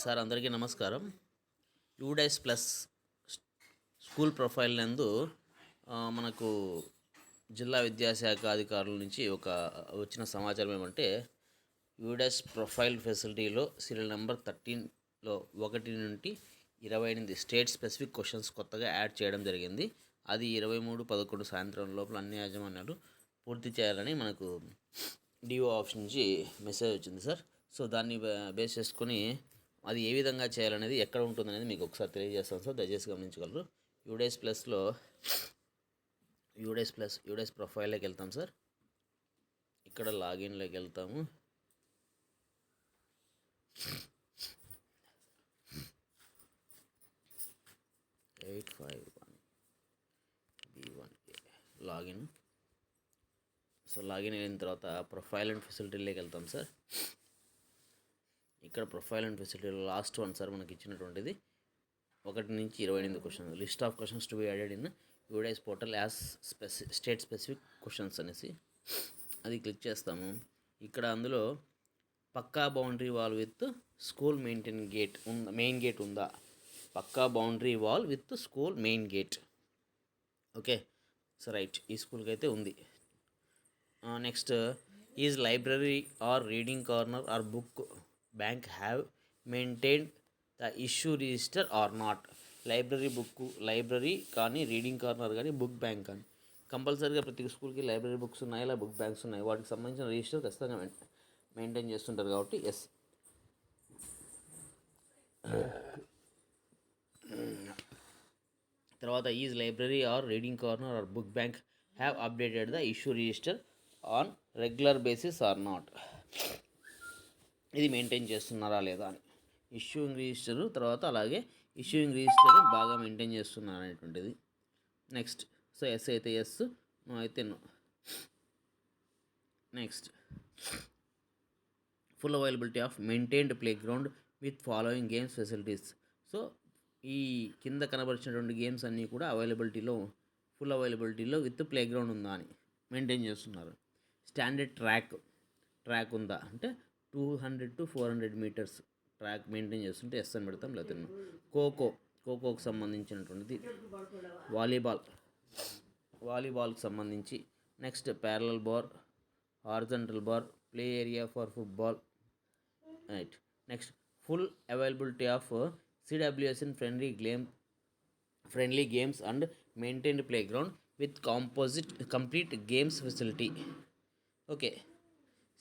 Sir అందరికీ నమస్కారం. UDISE plus school profile నందు మనకు జిల్లా విద్యాశాఖ అధికారుల నుంచి వచ్చిన సమాచారం ఏమంటే యూడైస్ ప్రొఫైల్ ఫెసిలిటీలో సీరియల్ నెంబర్ 13లో 1 నుండి 28 స్టేట్ స్పెసిఫిక్ క్వశ్చన్స్ కొత్తగా యాడ్ చేయడం జరిగింది. అది 23/11 సాయంత్రం లోపల అన్ని యాజమాన్యాలు పూర్తి చేయాలని మనకు డిఓ ఆఫీస్ నుంచి మెసేజ్ వచ్చింది సార్. సో దాన్ని బేస్ చేసుకొని అది ఏ విధంగా చేయాలనేది ఎక్కడ ఉంటుందనేది మీకు ఒకసారి తెలియజేస్తాను సార్, దయచేసి గమనించగలరు. యూడైస్ ప్రొఫైల్లోకి వెళ్తాం సార్. ఇక్కడ లాగిన్లోకి వెళ్తాము. లాగిన్. సో లాగిన్ అయిన తర్వాత ప్రొఫైల్ అండ్ ఫెసిలిటీలోకి వెళ్తాం సార్. ఇక్కడ ప్రొఫైల్ అండ్ ఫెసిలిటీలో లాస్ట్ వన్ సార్ మనకి ఇచ్చినటువంటిది 1 నుంచి 28 questions, list of questions to be added in UDISE portal as state specific questions అనేసి అది క్లిక్ చేస్తాము. ఇక్కడ అందులో pucca boundary wall with school main gate ఉందా? Pucca boundary wall with school main gate. Okay so right, ఈ స్కూల్కి అయితే ఉంది. Next, is library or reading corner or book bank have maintained the issue register or not? Library కానీ, reading corner కానీ, book bank కానీ కంపల్సరీగా ప్రతి స్కూల్కి లైబ్రరీ బుక్స్ ఉన్నాయి, ఇలా బుక్ బ్యాంక్స్ ఉన్నాయి. వాటికి సంబంధించిన రిజిస్టర్ ఖచ్చితంగా మెయింటైన్ చేస్తుంటారు కాబట్టి ఎస్. తర్వాత, is library or reading corner or book bank have updated the issue register on regular basis or not? ఇది మెయింటైన్ చేస్తున్నారా లేదా అని. ఇష్యూయింగ్ రిజిస్టరు తర్వాత అలాగే ఇష్యూయింగ్ రిజిస్టర్ బాగా మెయింటైన్ చేస్తున్నారు అనేటువంటిది. నెక్స్ట్, సో ఎస్ అయితే ఎస్, నో అయితే no. Next, full availability of maintained play ground with following games facilities. So ఈ కింద కనబరిచినటువంటి గేమ్స్ అన్నీ కూడా ఫుల్ అవైలబిలిటీలో విత్ ప్లే గ్రౌండ్ ఉందా అని మెయింటైన్ చేస్తున్నారు. స్టాండర్డ్ ట్రాక్ ఉందా అంటే 200 to 400 మీటర్స్ ట్రాక్ మెయింటైన్ చేస్తుంటే ఎస్ అని పెడతాం, లేకపోతే ఖోఖోకి సంబంధించినటువంటిది. వాలీబాల్కి సంబంధించి. Next, parallel bar, horizontal bar, play area for football. Right. Next, full availability of CWSN friendly games and maintained play ground with complete games facility. Okay,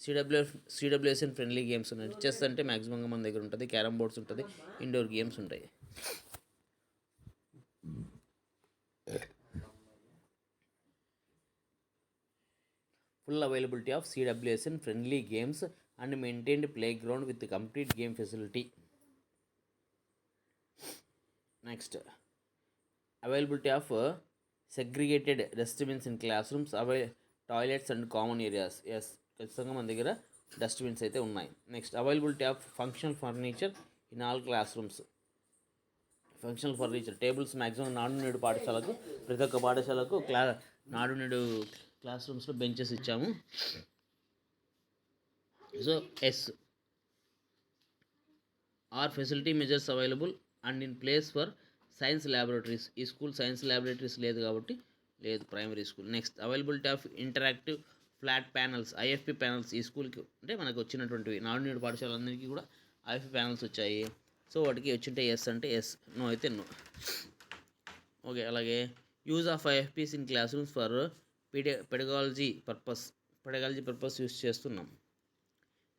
CWSN friendly games ఉన్నాయి. Chess అంటే మ్యాక్సిమంగా మన దగ్గర ఉంటుంది, క్యారమ్ బోర్డ్స్ ఉంటుంది, indoor games ఉంటాయి. Full availability of CWSN friendly games and maintained play ground with complete game facility. Next, availability of segregated dustbins in class rooms, toilets and common areas. Yes, ఖచ్చితంగా మన దగ్గర dustbins అయితే ఉన్నాయి. Next, availability of functional furniture in all class rooms. Functional furniture, tables maximum నాడు పాఠశాలకు, ప్రతి ఒక్క పాఠశాలకు నాడు క్లాస్ రూమ్స్లో బెంచెస్ ఇచ్చాము. So yes. Are facility measures available and in place for science laboratories. ఈ స్కూల్ సైన్స్ ల్యాబొరేటరీస్ లేదు కాబట్టి లేదు, primary school. Next, availability of interactive flat panels, IFP panels. ఈ స్కూల్కి అంటే మనకు వచ్చినటువంటివి నాడు పాఠశాలందరికీ కూడా IFP ప్యానల్స్ వచ్చాయి. సో వాటికి వచ్చింటే ఎస్ అంటే ఎస్, నో అయితే నో. ఓకే, అలాగే use of IFPs in class rooms for pedagogy purpose use చేస్తున్నాం.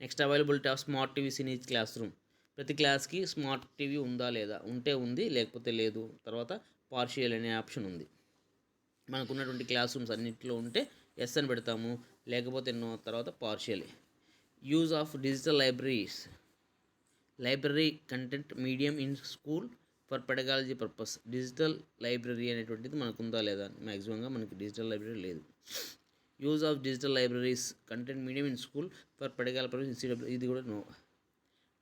Next, availability of smart TVs in each class room. ప్రతి క్లాస్కి స్మార్ట్ టీవీ ఉందా లేదా, ఉంటే ఉంది, లేకపోతే లేదు. తర్వాత పార్షియల్ అనే ఆప్షన్ ఉంది. మనకు ఉన్నటువంటి క్లాస్ రూమ్స్ అన్నింటిలో ఉంటే ఎస్ అని పెడతాము, లేకపోతే నో. తర్వాత partial. Use of digital library content medium in school for pedagogy purpose. Digital library అనేటువంటిది మనకు ఉందా లేదా, మ్యాక్సిమంగా మనకి డిజిటల్ లైబ్రరీ లేదు. Use of digital libraries content medium in school for pedagogy purpose, ఇది కూడా no.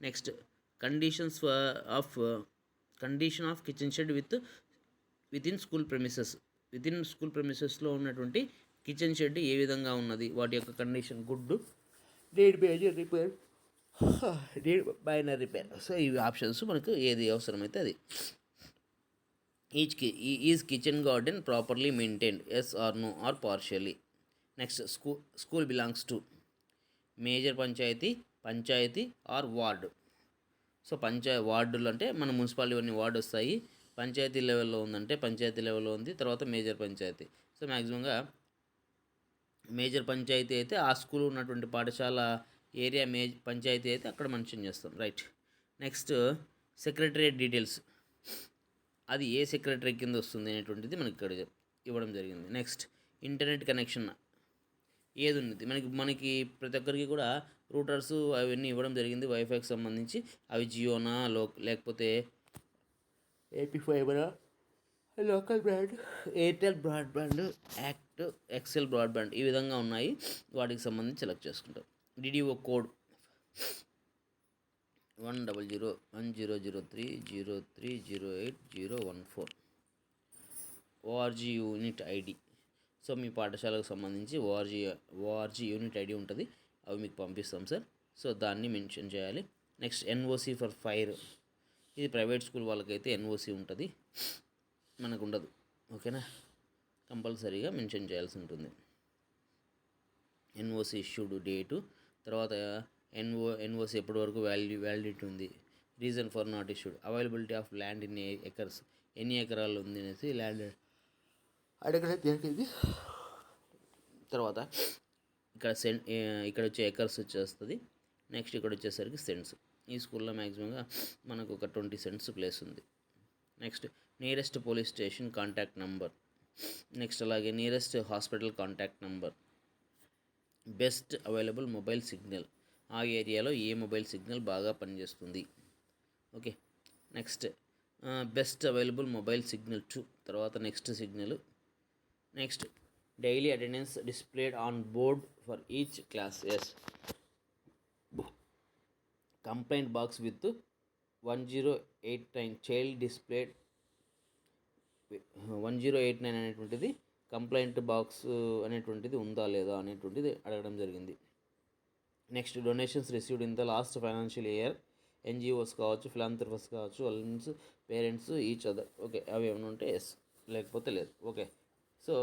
Next, condition of kitchen shed within school ప్రెమిసెస్లో ఉన్నటువంటి కిచెన్ షెడ్ ఏ విధంగా ఉన్నది, వాటి యొక్క condition good, need major repair, need minor repair. So ఇవి ఆప్షన్స్ మనకు ఏది అవసరమైతే అది. Is kitchen garden properly maintained, yes or no or partially. Next school belongs to major panchayat or ward. So వార్డులు అంటే మన మున్సిపాలిటీ అన్ని వార్డు వస్తాయి. పంచాయతీ లెవెల్లో ఉందంటే పంచాయతీ లెవెల్లో ఉంది, తర్వాత మేజర్ పంచాయతీ. సో మ్యాక్సిమంగా మేజర్ పంచాయతీ అయితే ఆ స్కూల్ ఉన్నటువంటి పాఠశాల ఏరియా పంచాయతీ అయితే అక్కడ మెన్షన్ చేస్తాం, రైట్. నెక్స్ట్ సెక్రటరియట్ డీటెయిల్స్, అది ఏ సెక్రటరీ కింద వస్తుంది అనేటువంటిది మనకి ఇక్కడ ఇవ్వడం జరిగింది. నెక్స్ట్ ఇంటర్నెట్ కనెక్షన్ ఏది ఉన్నది మనకి ప్రతి ఒక్కరికి కూడా రూటర్స్ అవన్నీ ఇవ్వడం జరిగింది వైఫైకి సంబంధించి. అవి జియోనా లేకపోతే ఏపీ ఫైబరా, local brand, Airtel broadband, Excel broadband, ఈ విధంగా ఉన్నాయి. వాటికి సంబంధించి సెలెక్ట్ చేసుకుంటాం. DDO code 100100303080014. ORG unit ID. So మీ పాఠశాలకు సంబంధించి ఓఆర్జీ యూనిట్ ఐడి ఉంటుంది, అవి మీకు పంపిస్తాం సార్. సో దాన్ని మెన్షన్ చేయాలి. నెక్స్ట్ ఎన్ఓసి ఫర్ ఫైర్, ఇది ప్రైవేట్ స్కూల్ వాళ్ళకైతే ఎన్ఓసి ఉంటుంది, మనకు ఉండదు. ఓకేనా, కంపల్సరీగా మెన్షన్ చేయాల్సి ఉంటుంది. ఎన్ఓసి ఇష్యూడ్ డేటు, తర్వాత ఎన్ఓసి ఎప్పటి వరకు వ్యాలిడిటీ ఉంది, reason for not issued, availability of land in acres, ఎన్ని ఎకరాలు ఉంది అనేసి ల్యాండ్ అడగడం జరిగింది. తర్వాత ఇక్కడ వచ్చే ఎకర్స్ వచ్చేస్తుంది. నెక్స్ట్ ఇక్కడ వచ్చేసరికి సెంట్స్. ఈ స్కూల్లో మ్యాక్సిమంగా మనకు ఒక 20 సెంట్స్ ప్లేస్ ఉంది. Next nearest police station contact number, next అలాగే nearest hospital contact number, best available mobile signal, ఆ ఏరియాలో ఏ మొబైల్ సిగ్నల్ బాగా పనిచేస్తుంది. Okay, next best available mobile signal 2, తర్వాత next signal. Next daily attendance displayed on board for each class, yes. Complaint box with 1089 child displayed 1089 అనేటువంటిది complaint box అనేటువంటిది ఉందా లేదా అనేటువంటిది అడగడం జరిగింది. Next donations received in the last financial year, NGOs కావచ్చు, ఫిలాంథ్రఫీస్ కావచ్చు, alliance, parents, each other. Okay, అవి ఏమైనా ఉంటే ఎస్, లేకపోతే లేదు. ఓకే, సో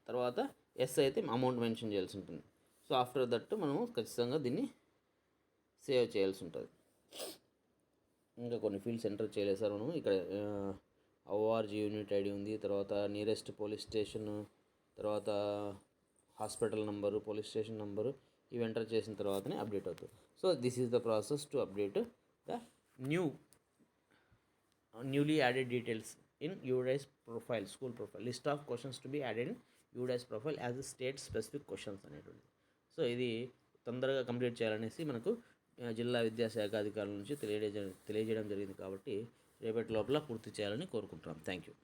తర్వాత ఎస్ అయితే అమౌంట్ మెన్షన్ చేయాల్సి ఉంటుంది. సో ఆఫ్టర్ దట్ మనము ఖచ్చితంగా దీన్ని సేవ్ చేయాల్సి ఉంటుంది. ఇంకా కొన్ని ఫీల్డ్స్ ఎంటర్ చేయలేదు సార్ మనము. ఇక్కడ ఓఆర్జీ యూనిట్ ఐడి ఉంది, తర్వాత నియరెస్ట్ పోలీస్ స్టేషన్, తర్వాత hospital number, police station number, ఇవి ఎంటర్ చేసిన తర్వాతనే అప్డేట్ అవుతుంది. So this is the process to update the newly added details in UDISE profile, school profile. List of questions to be added in UDISE profile as a state specific questions అనేటువంటి. So ఇది తొందరగా complete చేయాలనేసి మనకు జిల్లా విద్యాశాఖ అధికారుల నుంచి తెలియజేయడం జరిగింది. కాబట్టి రేపటి లోపల పూర్తి చేయాలని కోరుకుంటున్నాం. Thank you.